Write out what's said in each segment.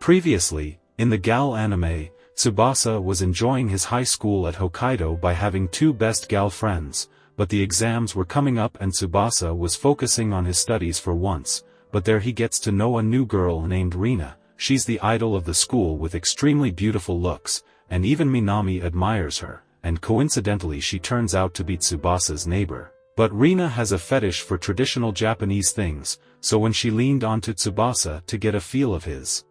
Previously, in the Gal anime, Tsubasa was enjoying his high school at Hokkaido by having two best Gal friends, but the exams were coming up and Tsubasa was focusing on his studies for once, but there he gets to know a new girl named Rina. She's the idol of the school with extremely beautiful looks, and even Minami admires her, and coincidentally she turns out to be Tsubasa's neighbor. But Rina has a fetish for traditional Japanese things, so when she leaned onto Tsubasa to get a feel of his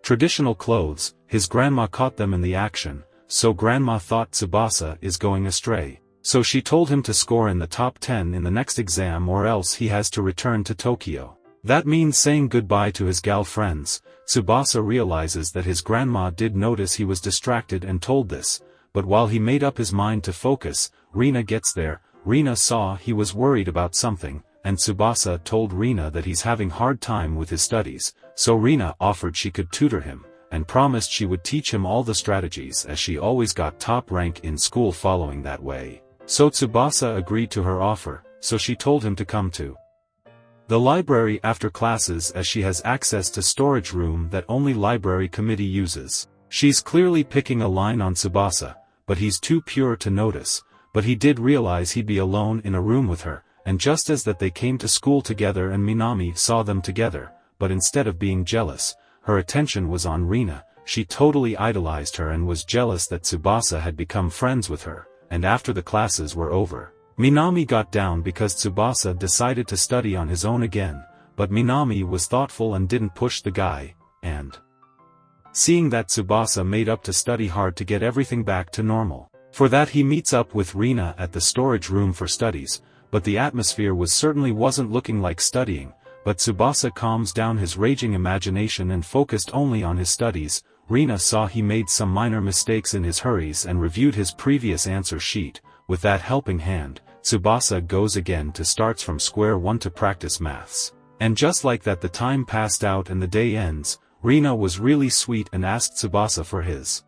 traditional clothes, his grandma caught them in the action, so grandma thought Tsubasa is going astray. So she told him to score in the top 10 in the next exam or else he has to return to Tokyo. That means saying goodbye to his gal friends. Tsubasa realizes that his grandma did notice he was distracted and told this, but while he made up his mind to focus, Rina gets there. Rina saw he was worried about something, and Tsubasa told Rina that he's having hard time with his studies, so Rina offered she could tutor him, and promised she would teach him all the strategies as she always got top rank in school following that way. So Tsubasa agreed to her offer, so she told him to come to the library after classes as she has access to storage room that only library committee uses. She's clearly picking a line on Tsubasa, but he's too pure to notice, but he did realize he'd be alone in a room with her, and just as that they came to school together and Minami saw them together, but instead of being jealous, her attention was on Rina. She totally idolized her and was jealous that Tsubasa had become friends with her, and after the classes were over, Minami got down because Tsubasa decided to study on his own again, but Minami was thoughtful and didn't push the guy, and seeing that Tsubasa made up to study hard to get everything back to normal. For that he meets up with Rina at the storage room for studies, but the atmosphere wasn't looking like studying, but Tsubasa calms down his raging imagination and focused only on his studies. Rina saw he made some minor mistakes in his hurries and reviewed his previous answer sheet. With that helping hand, Tsubasa goes again to starts from square one to practice maths. And just like that the time passed out and the day ends. Rina was really sweet and asked Tsubasa for his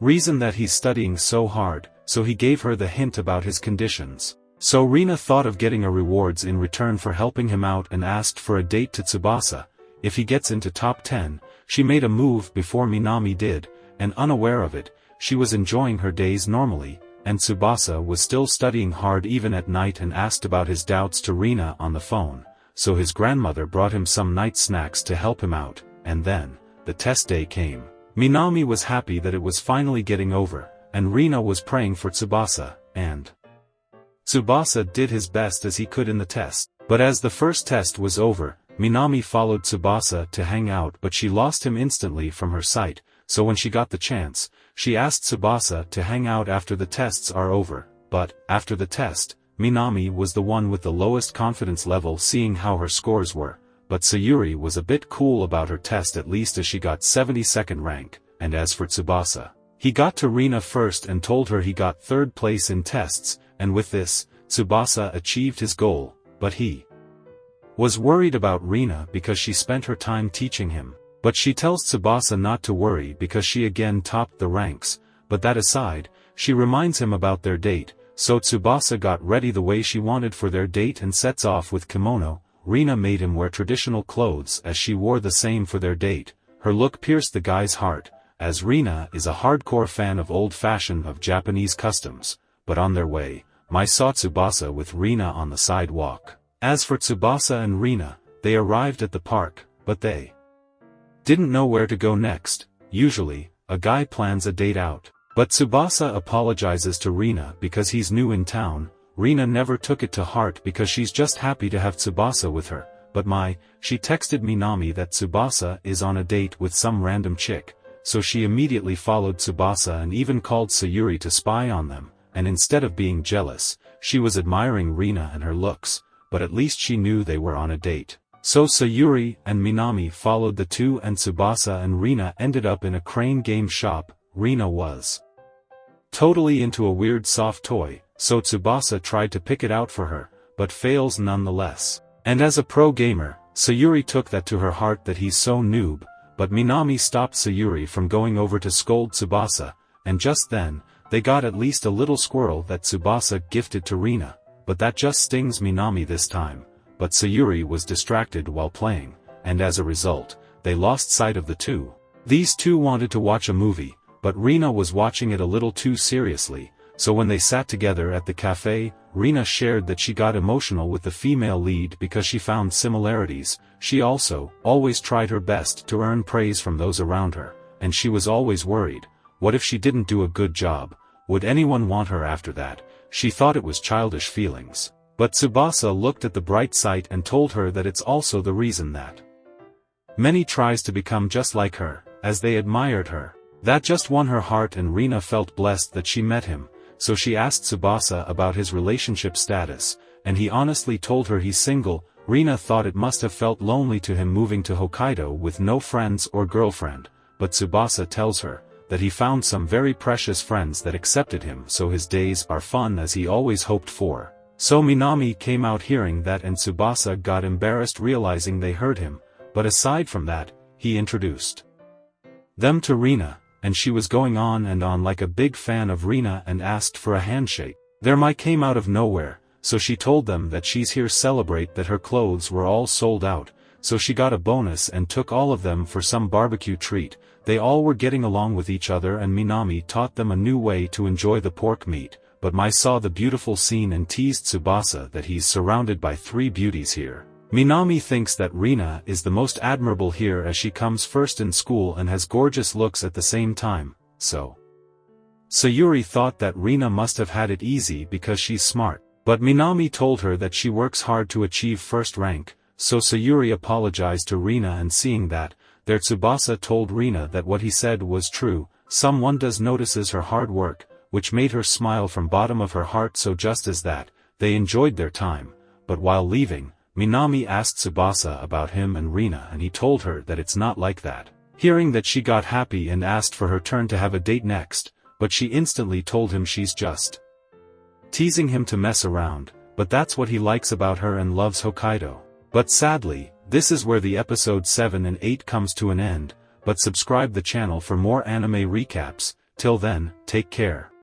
reason that he's studying so hard, so he gave her the hint about his conditions. So Rina thought of getting a rewards in return for helping him out and asked for a date to Tsubasa. If he gets into top 10, she made a move before Minami did, and unaware of it, she was enjoying her days normally, and Tsubasa was still studying hard even at night and asked about his doubts to Rina on the phone, so his grandmother brought him some night snacks to help him out, and then, the test day came. Minami was happy that it was finally getting over, and Rina was praying for Tsubasa, and Tsubasa did his best as he could in the test. But as the first test was over, Minami followed Tsubasa to hang out but she lost him instantly from her sight, so when she got the chance, she asked Tsubasa to hang out after the tests are over, but, after the test, Minami was the one with the lowest confidence level seeing how her scores were, but Sayuri was a bit cool about her test at least as she got 72nd rank, and as for Tsubasa, he got to Rina first and told her he got 3rd place in tests, and with this, Tsubasa achieved his goal, but he was worried about Rina because she spent her time teaching him. But she tells Tsubasa not to worry because she again topped the ranks, but that aside, she reminds him about their date, so Tsubasa got ready the way she wanted for their date and sets off with kimono. Rina made him wear traditional clothes as she wore the same for their date. Her look pierced the guy's heart, as Rina is a hardcore fan of old-fashioned of Japanese customs, but on their way, Mai saw Tsubasa with Rina on the sidewalk. As for Tsubasa and Rina, they arrived at the park, but they didn't know where to go next. Usually, a guy plans a date out. But Tsubasa apologizes to Rina because he's new in town. Rina never took it to heart because she's just happy to have Tsubasa with her. But she texted Minami that Tsubasa is on a date with some random chick, so she immediately followed Tsubasa and even called Sayuri to spy on them, and instead of being jealous, she was admiring Rina and her looks, but at least she knew they were on a date. So Sayuri and Minami followed the two and Tsubasa and Rina ended up in a crane game shop. Rina was totally into a weird soft toy, so Tsubasa tried to pick it out for her, but fails nonetheless. And as a pro gamer, Sayuri took that to her heart that he's so noob, but Minami stopped Sayuri from going over to scold Tsubasa, and just then, they got at least a little squirrel that Tsubasa gifted to Rina, but that just stings Minami this time. But Sayuri was distracted while playing, and as a result, they lost sight of the two. These two wanted to watch a movie, but Rina was watching it a little too seriously, so when they sat together at the cafe, Rina shared that she got emotional with the female lead because she found similarities. She also always tried her best to earn praise from those around her, and she was always worried, what if she didn't do a good job? Would anyone want her after that? She thought it was childish feelings. But Tsubasa looked at the bright side and told her that it's also the reason that many tries to become just like her, as they admired her. That just won her heart, and Rina felt blessed that she met him, so she asked Tsubasa about his relationship status, and he honestly told her he's single. Rina thought it must have felt lonely to him moving to Hokkaido with no friends or girlfriend, but Tsubasa tells her that he found some very precious friends that accepted him, so his days are fun as he always hoped for. So Minami came out hearing that, and Tsubasa got embarrassed realizing they heard him, but aside from that, he introduced them to Rina, and she was going on and on like a big fan of Rina and asked for a handshake. Their Mai came out of nowhere, so she told them that she's here celebrate that her clothes were all sold out, so she got a bonus and took all of them for some barbecue treat. They all were getting along with each other, and Minami taught them a new way to enjoy the pork meat, but Mai saw the beautiful scene and teased Tsubasa that he's surrounded by 3 beauties here. Minami thinks that Rina is the most admirable here as she comes first in school and has gorgeous looks at the same time, so Sayuri thought that Rina must have had it easy because she's smart. But Minami told her that she works hard to achieve first rank, so Sayuri apologized to Rina, and seeing that, their Tsubasa told Rina that what he said was true. Someone does notices her hard work, which made her smile from bottom of her heart. So just as that, they enjoyed their time, but while leaving, Minami asked Tsubasa about him and Rina, and he told her that it's not like that. Hearing that, she got happy and asked for her turn to have a date next, but she instantly told him she's just teasing him to mess around, but that's what he likes about her and loves Hokkaido. But sadly, this is where the episode 7 and 8 comes to an end, but subscribe the channel for more anime recaps. Till then, take care.